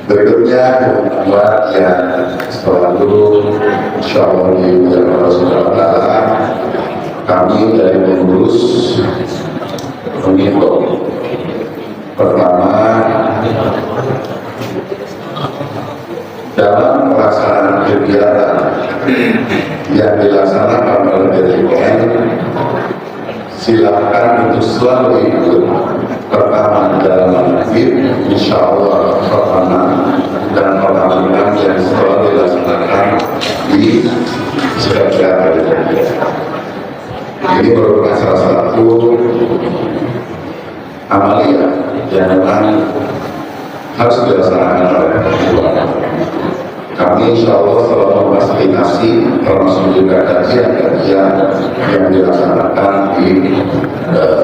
Berikutnya teman-teman yang selalu insya Allah diucapkan Allah Subhanahu wa Ta'ala, kami dari pengurus menghimbau pertama, dalam pelaksanaan kegiatan yang dilaksanakan oleh BTPN, silakan untuk selalu ikut pertama dalam aktif, insya Allah pertama dan pertama yang selalu dilaksanakan di sekitar BTPN. Ini merupakan salah satu amalia yang memang harus dilaksanakan oleh keluarga. Kami insya Allah selalu memfasilitasi termasuk juga kajian-kajian yang dilaksanakan di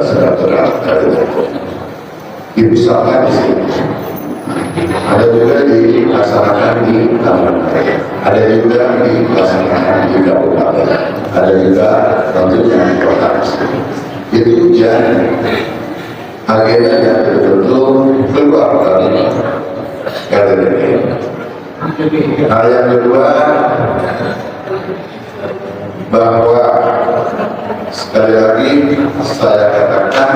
sekitar dipusatkan di sini. Ada juga dilaksanakan di taman, ada juga dilaksanakan di kabupaten, ada juga tentunya di kota. Itu ujian agenda yang betul-betul keluar dari KTP. Hal yang kedua, bahwa sekali lagi saya katakan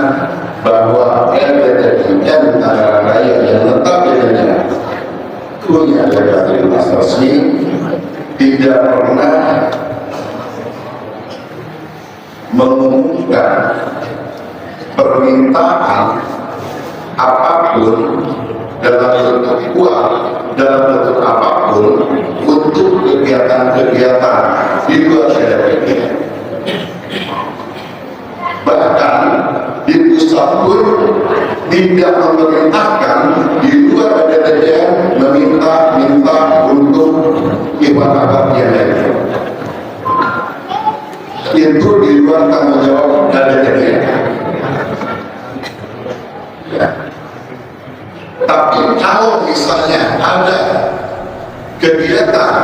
bahwa LPTN Tangerang Raya yang notabene punya legalitas resmi tidak pernah mengumumkan permintaan apapun dalam bentuk uang, dalam bentuk apapun untuk kegiatan-kegiatan di luar LPTN. Bahkan di pusat pun tidak memerintahkan di luar LPTN meminta untuk ibadah yang lain. Itu di luar tanggung jawab LPTN. Ya. Tapi kalau misalnya ada kegiatan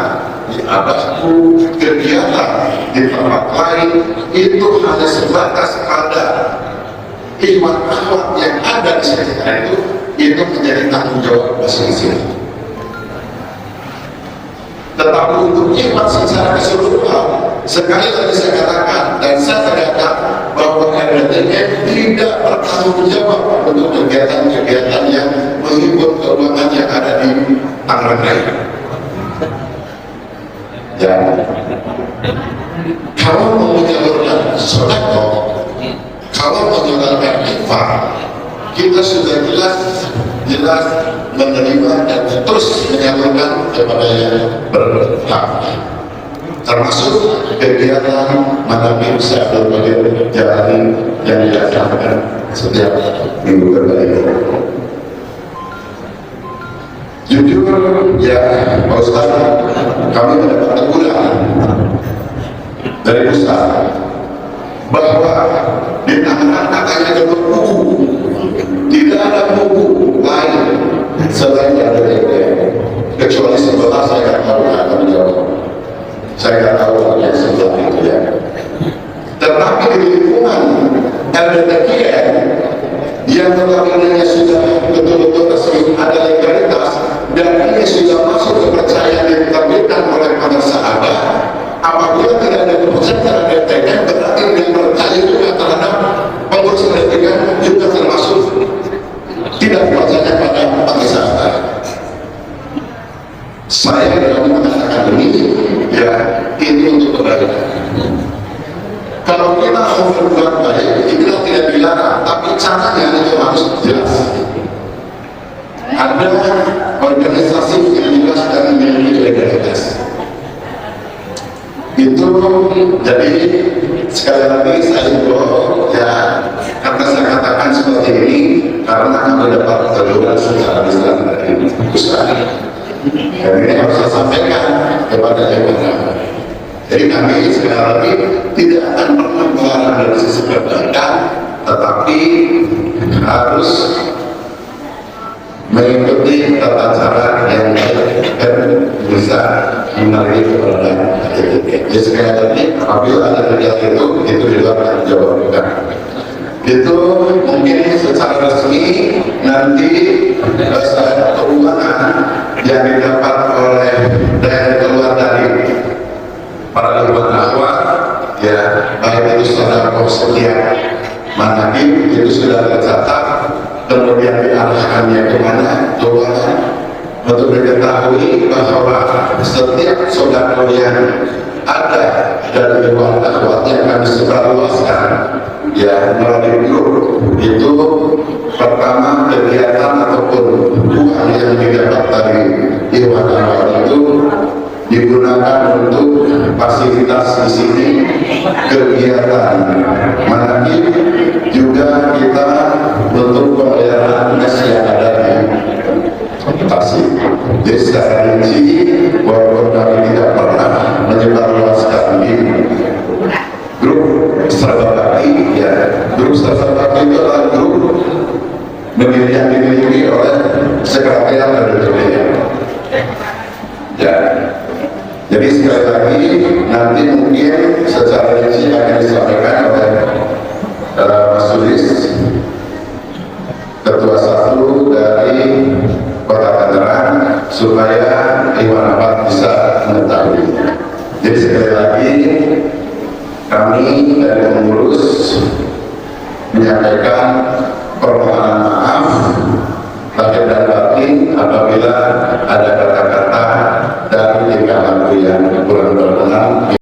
di Abasku, kegiatan di tempat lain, itu hanya sebatas pada ikhwan-ikhwan yang ada di sekitar itu menjadi tanggung jawab masing-masing. Tetapi untuk ikhwan secara keseluruhan, sekali lagi saya katakan dan saya terdapat bahwa LPTN tidak bertanggung jawab untuk kegiatan-kegiatan yang menghibur keuangan yang ada di Tangerang Raya. Ya, kalau mau menyalurkan sedekah, kalau menyalurkan infak, kita sudah jelas menerima dan terus menyalurkan kepada yang berhak. Termasuk kegiatan manapun saya berbagai jalan yang dilaksanakan setiap minggu berbeda. Jujur ya Pak Ustaz, kami mendapat teguran dari Ustaz bahwa di tangan katanya ada buku, tidak ada buku lain selain yang ada kecuali sebelah saya nggak tahu akan menjawab. Saya nggak tahu yang sebelah itu ya. Tetapi di lingkungan LPTN yang notabene sudah betul-betul resmi ada legalitas dan ini sudah masuk kepercayaan yang diterbitkan oleh para sahabat. Apabila tidak ada keputusan terhadap LPTN, berarti dia percaya juga terhadap pengurus LPTN juga termasuk tidak percaya pada para sahabat. Saya berani mengatakan ini, ya ini untuk kebaikan. Kalau kita mau berbuat baik, kita tidak dilarang, tapi caranya itu harus jelas. Ada organisasi yang jelas dan memiliki legalitas. Itu jadi sekali lagi saya himbau ya, karena saya katakan seperti ini karena kami dapat teguran secara lisan dari Ustaz. Dan ini harus saya sampaikan kepada Anda. Jadi kami sekali lagi tidak akan pernah melarang dari sisi kebaikan, tetapi harus mengikuti tata cara yang bisa menarik kepada LPTN. Jadi sekali lagi apabila ada kegiatan itu di luar tanggung jawab kita. Itu mungkin secara resmi nanti keuangan kemudian diarahkannya kemana, coba untuk diketahui bahwa setiap saudara yang ada dari luar akhwat yang kami sebarluaskan ya melalui grup itu, pertama kegiatan ataupun uang yang didapat dari Iwan Akhwat itu digunakan untuk fasilitas di sini, kegiatan manakib, juga kita untuk pembayaran mes yang ada di Tasik. Jadi secara rinci, walaupun kami tidak pernah menyebarluaskan di grup Serba Bakti, ya grup Serba Bakti itu adalah grup yang dimiliki oleh sekretariat dan DPR. Ya. Jadi sekali lagi nanti mungkin secara rinci akan disampaikan oleh Mas Sulis, Ketua 1 dari Kota Tangerang, supaya Iwan Akhwat bisa mengetahui. Jadi sekali lagi kami dari pengurus menyampaikan